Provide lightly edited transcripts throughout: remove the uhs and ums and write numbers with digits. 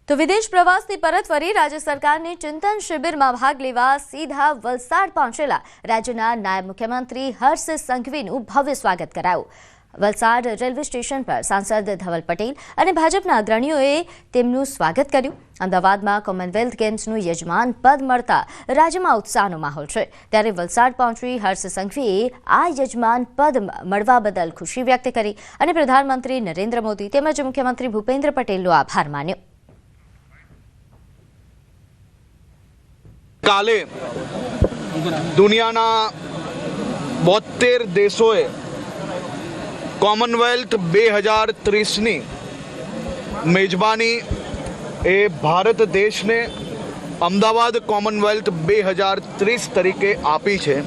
તો વિદેશ પ્રવાસથી પરત ફરી રાજ્ય સરકારની ચિંતન શિબિરમાં ભાગ લેવા સીધા વલસાડ પહોંચેલા રાજ્યના નાયબ મુખ્યમંત્રી હર્ષ સંઘવીનું ભવ્ય સ્વાગત કરાયું। વલસાડ રેલવે સ્ટેશન પર સાંસદ ધવલ પટેલ અને ભાજપના અગ્રણીઓએ તેમનું સ્વાગત કર્યું। અમદાવાદમાં કોમનવેલ્થ ગેમ્સનું યજમાન પદ મળતા રાજ્યમાં ઉત્સાહનો માહોલ છે, ત્યારે વલસાડ પહોંચી હર્ષ સંઘવીએ આ યજમાન પદ મળવા બદલ ખુશી વ્યક્ત કરી અને પ્રધાનમંત્રી નરેન્દ્ર મોદી તેમજ મુખ્યમંત્રી ભૂપેન્દ્ર પટેલનો આભાર માન્યો। કાલે દુનિયાના 72 દેશોએ કોમનવેલ્થ 2030ની મેજબાની એ ભારત દેશને અમદાવાદ કોમનવેલ્થ 2030 તરીકે આપી છે।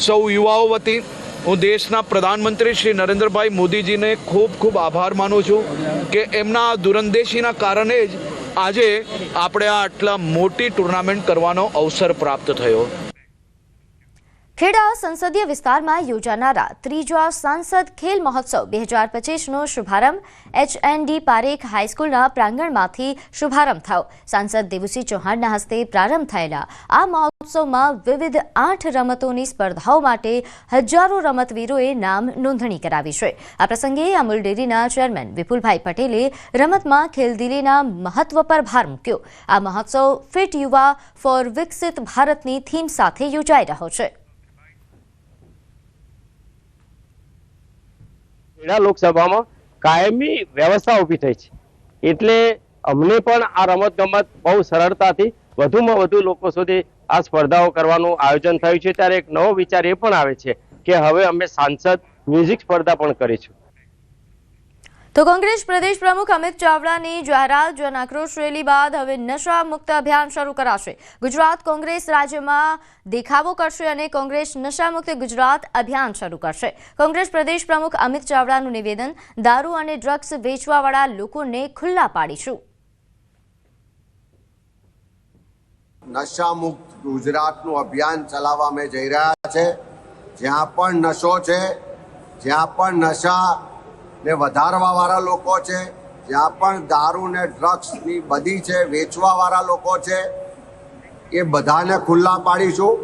સૌ યુવાઓ વતી હું દેશના પ્રધાનમંત્રી શ્રી નરેન્દ્રભાઈ મોદીજીને ખૂબ ખૂબ આભાર માનું છું કે એમના દૂરંદેશીના કારણે જ આજે આપણે આટલા મોટી ટુર્નામેન્ટ કરવાનો અવસર પ્રાપ્ત થયો। ખેડા સંસદીય વિસ્તારમાં યોજાનારા ત્રીજા સાંસદ ખેલ મહોત્સવ 2025નો શુભારંભ HND પારેખ હાઈસ્કૂલના પ્રાંગણમાંથી શુભારંભ થયો। સાંસદ દેવુસિંહ ચૌહાણના હસ્તે પ્રારંભ થયેલા આ મહોત્સવમાં વિવિધ 8 રમતોની સ્પર્ધાઓ માટે હજારો રમતવીરોએ નામ નોંધણી કરાવી છે। આ પ્રસંગે અમૂલ ડેરીના ચેરમેન વિપુલભાઈ પટેલે રમતમાં ખેલદિલીના મહત્વ પર ભાર મૂક્યો। આ મહોત્સવ ફિટ યુવા ફોર વિકસિત ભારતની થીમ સાથે યોજાઈ રહ્યો છે। ખેડા લોકસભામાં કાયમી વ્યવસ્થા ઊભી થઈ છે, એટલે અમને પણ આ રમતગમત બહુ સરળતાથી વધુમાં વધુ લોકો સુધી આ સ્પર્ધાઓ કરવાનું આયોજન થયું છે। ત્યારે એક નવો વિચાર એ પણ આવે છે કે હવે અમે સાંસદ મ્યુઝિક સ્પર્ધા પણ કરીશું। તો કોંગ્રેસ પ્રદેશ પ્રમુખ અમિત ચાવડાની જાહેરાત જન આક્રોશ રેલી બાદ હવે નશા મુક્ત અભિયાન શરૂ કરાશે। ગુજરાત કોંગ્રેસ રાજ્યમાં દેખાવો કરશે અને કોંગ્રેસ નશા મુક્ત ગુજરાત અભિયાન શરૂ કરશે। કોંગ્રેસ પ્રદેશ પ્રમુખ અમિત ચાવડાનું નિવેદન, દારૂ અને ડ્રગ્સ વેચવાવાળા લોકોને ખુલ્લા પાડીશું। નશા મુક્ત ગુજરાતનું અભિયાન ચલાવવા અમે જઈ રહ્યા છે। જ્યાં પણ નશો છે, જ્યાં પણ નશા ને વધારવાવાળા લોકો છે, જ્યાં પણ દારૂ ને ડ્રગ્સની બધી છે વેચવાવાળા લોકો છે, એ બધાને ખુલ્લા પાડીશું।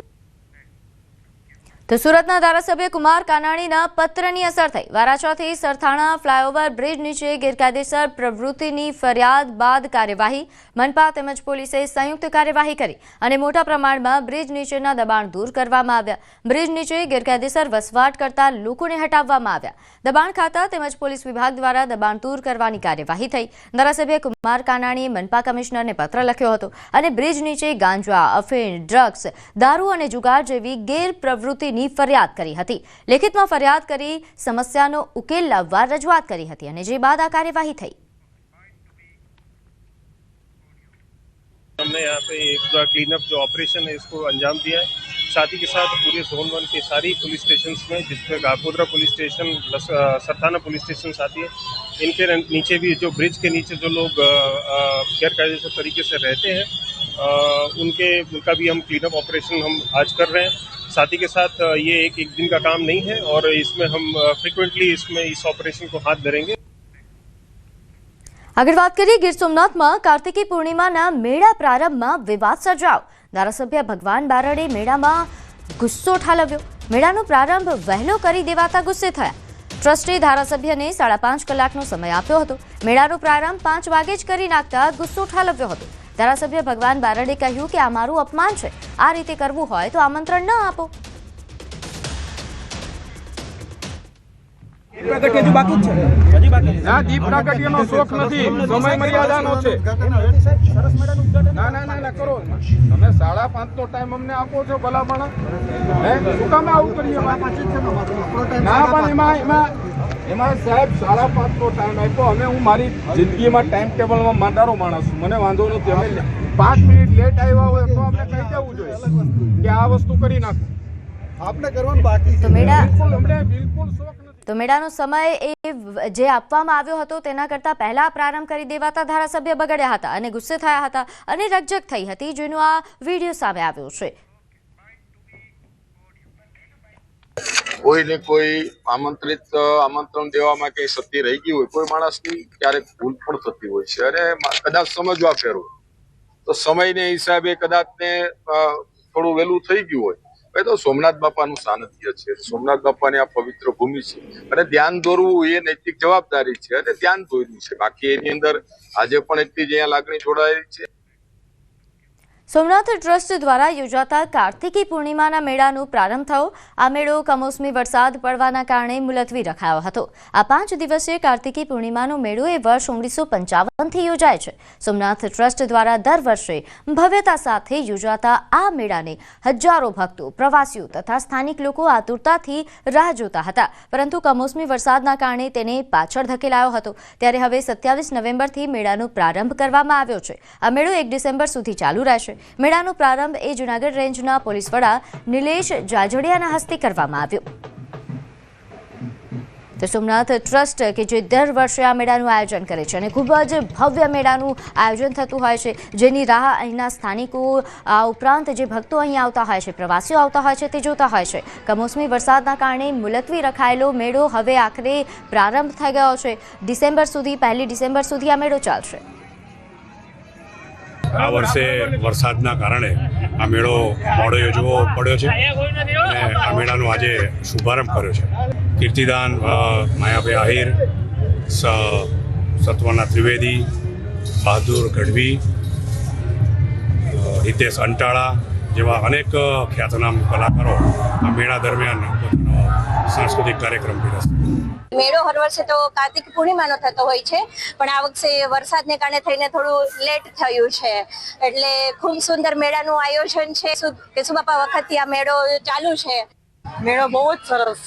તો સુરતના ધારાસભ્ય કુમાર કાનાણીના પત્રની અસર થઈ વારાછાથી સરથાણા ફ્લાયઓવર બ્રિજ નીચે ગેરકાયદેસર પ્રવૃત્તિની ફરિયાદ બાદ કાર્યવાહી મનપા તેમજ પોલીસે સંયુક્ત કાર્યવાહી કરી અને મોટા પ્રમાણમાં બ્રિજ નીચેના દબાણ દૂર કરવામાં આવ્યા। બ્રિજ નીચે ગેરકાયદેસર વસવાટ કરતા લોકોને હટાવવામાં આવ્યા। દબાણ ખાતા તેમજ પોલીસ વિભાગ દ્વારા દબાણ દૂર કરવાની કાર્યવાહી થઈ। ધારાસભ્ય કુમાર કાનાણીએ મનપા કમિશનરને પત્ર લખ્યો હતો અને બ્રિજ નીચે ગાંજા, અફીણ, ડ્રગ્સ, દારૂ અને જુગાર જેવી ગેરપ્રવૃત્તિની ફરિયાદ કરી હતી। લેખિતમાં ફરિયાદ કરી સમસ્યાનો ઉકેલ લાવવા રજૂઆત કરી હતી અને જે બાદ આ કાર્યવાही થઈ। हमने यहाँ पे एक पूरा क्लीन अप जो ऑपरेशन है इसको अंजाम दिया है। साथ ही के साथ पूरे जोन 1 के सारी पुलिस स्टेशन में, जिसमें Gakodra police station, Sarthana police station आती है, इनके नीचे भी जो ब्रिज के नीचे जो लोग गैरकायदेसर तरीके से रहते हैं उनका भी हम क्लीन अप ऑपरेशन हम आज कर रहे हैं। साथ ही के साथ ये एक दिन का काम नहीं है और इसमें हम फ्रिक्वेंटली इसमें इस ऑपरेशन को हाथ धरेंगे। આગળ વાત કરીએ ગીર સોમનાથમાં કાર્તિકી પૂર્ણિમાના મેળા પ્રારંભમાં વિવાદ સર્જાયો। ધારાસભ્ય ભગવાન બારડે મેળામાં ગુસ્સો ઠાલવ્યો। મેળાનો પ્રારંભ વહેલો કરી દેવાતા ગુસ્સે થયા। ટ્રસ્ટે ધારાસભ્યને 5.5 કલાકનો સમય આપ્યો હતો। મેળાનો પ્રારંભ 5 વાગે જ કરી નાખતા ગુસ્સો ઠાલવ્યો હતો। ધારાસભ્ય ભગવાન બારડે કહ્યું કે આ મારું અપમાન છે, આ રીતે કરવું હોય તો આમંત્રણ ન આપો। દીપ પ્રાગટ્યનો શોખ નથી, સમય મર્યાદાનો છે। ના કરો, તમે 5:30 નો ટાઈમ અમને આપો છો ભલામણ, શું કામ આવું કરીએ? ના પણ એમાં સાહેબ 5:30 નો ટાઈમ આપ્યો। અમે હું મારી જિંદગીમાં ટાઈમ ટેબલમાં માંડારો માણસ છું, મને વાંધો નથી। અમે 5 મિનિટ લેટ આવ્યા હોય તો અમને કહી દેવું જોઈએ કે આ વસ્તુ કરી નાખો, આપણે કરવાનું બાકી છે। બિલકુલ શોખ નથી। તો મેળાનો સમય એ જે આપવામાં આવ્યો હતો તેના કરતાં પહેલા પ્રારંભ કરી દેવાતા ધારાસભ્ય બગડ્યા હતા અને ગુસ્સે થયા હતા અને રકઝક થઈ હતી, જેનો આ વિડીયો સામે આવ્યો છે। કોઈને કોઈ આમંત્રણ દેવામાં કઈ સત્ય રહી ગઈ હોય, કોઈ માણસની ક્યારેક ભૂલ પણ થતી હોય છે અને કદાચ સમજવા ફેરવું તો સમયને હિસાબે કદાચ ને થોડું વહેલું થઈ ગયું હોય. એ તો સોમનાથ બાપાનું સાનિધ્ય છે, સોમનાથ બાપાની આ પવિત્ર ભૂમિ છે અને ધ્યાન દોરવું એ નૈતિક જવાબદારી છે અને ધ્યાન દોર્યું છે. બાકી એની અંદર આજે પણ એટલી જ અહીંયા લાગણી જોડાયેલી છે. સોમનાથ ટ્રસ્ટ દ્વારા યોજાતા કાર્તિકી પૂર્ણિમાના મેળાનો પ્રારંભ થયો. આ મેળો કમોસમી વરસાદ પડવાના કારણે મુલતવી રખાયો હતો. આ 5 દિવસીય કાર્તિકી પૂર્ણિમાનો મેળો એ વર્ષ 1955થી યોજાય છે. સોમનાથ ટ્રસ્ટ દ્વારા દર વર્ષે ભવ્યતા સાથે યોજાતા આ મેળાને હજારો ભક્તો, પ્રવાસીઓ તથા સ્થાનિક લોકો આતુરતાથી રાહ જોતા હતા, પરંતુ કમોસમી વરસાદના કારણે તેને પાછળ ધકેલાયો હતો. ત્યારે હવે 27 નવેમ્બરથી મેળાનો પ્રારંભ કરવામાં આવ્યો છે. આ મેળો 1 ડિસેમ્બર સુધી ચાલુ રહેશે. મેળાનો પ્રારંભ એ જૂનાગઢ રેન્જના પોલીસ વડા નિલેશ જાજડિયાના હસ્તે કરવામાં આવ્યો. તો સોમનાથ ટ્રસ્ટ કે જે દર વર્ષે આ મેળાનું આયોજન કરે છે અને ખૂબ જ ભવ્ય મેળાનું આયોજન થતું હોય છે, જેની રાહ અહીંના સ્થાનિકો આ ઉપરાંત જે ભક્તો અહીં આવતા હોય છે, પ્રવાસીઓ આવતા હોય છે, તે જોતા હોય છે. કમોસમી વરસાદના કારણે મુલતવી રખાયેલો મેળો હવે આખરે પ્રારંભ થઈ ગયો છે. ડિસેમ્બર સુધી, 1 ડિસેમ્બર સુધી આ મેળો ચાલશે. આ વર્ષે વરસાદના કારણે આ મેળો મોડો યોજવો પડ્યો છે અને આ મેળાનો આજે શુભારંભ કર્યો છે. કીર્તિદાન, માયાભાઈ આહિર, સત્વના ત્રિવેદી, બહાદુર ગઢવી, હિતેશ અંટાળા જેવા અનેક ખ્યાતનામ કલાકારો આ મેળા દરમિયાન પોતાનો સાંસ્કૃતિક કાર્યક્રમ પીરસશે. મેળો હર વર્ષે તો કાર્તિક પૂર્ણિમાનો થતો હોય છે, પણ આ વખતે વરસાદને કારણે થઈને થોડું લેટ થયું છે, એટલે ખૂબ સુંદર મેળાનું આયોજન છે. કેશુબાપા વખતથી આ મેળો ચાલુ છે. મેળો બહુ જ સરસ